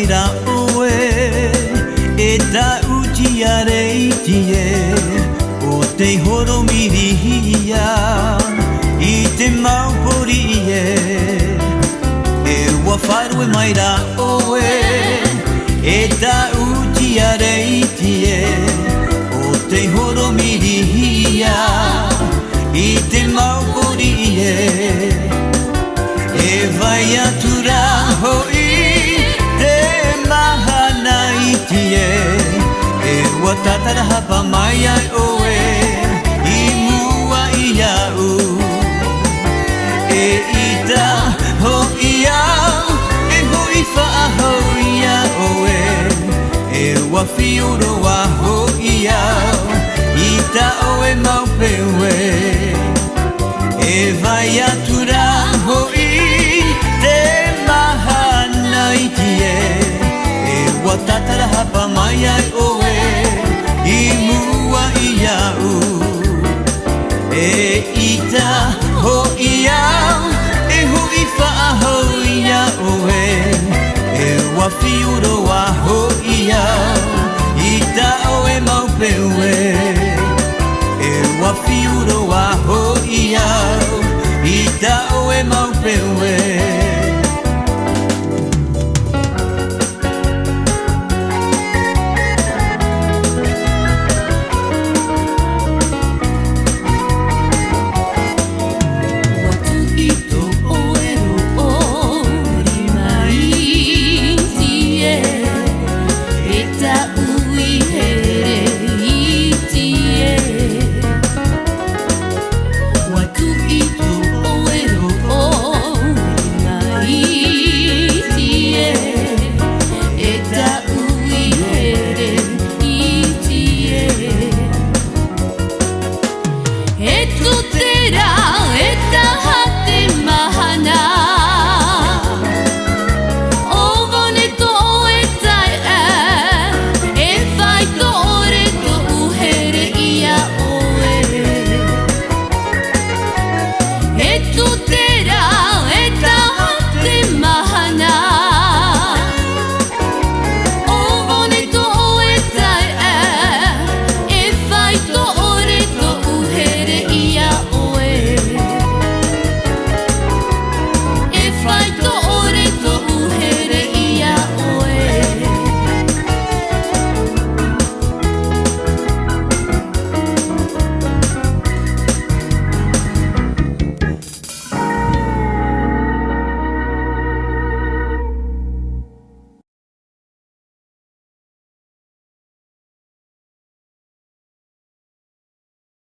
maira oe e ta uchi areitie o te horo mirihia I te maupori e ua wharu e maira oe e ta uchi areitie o te horo mirihia I te maupori e vai atura hoi te mahana itie e ua tatara hapa mai ai oe I mua I au e ita hoi au e hoi wha hoi oe e ua whiuro a hoi au ita oe maupewe e vai atura hoi te mahana itie e ua tatara hapa mai ai oe I mua I au e ita hoi au e hoi wha hoi oe e ua whiuro a hoi au ita oe maupewe e ua whiuro a hoi au ita oe maupewe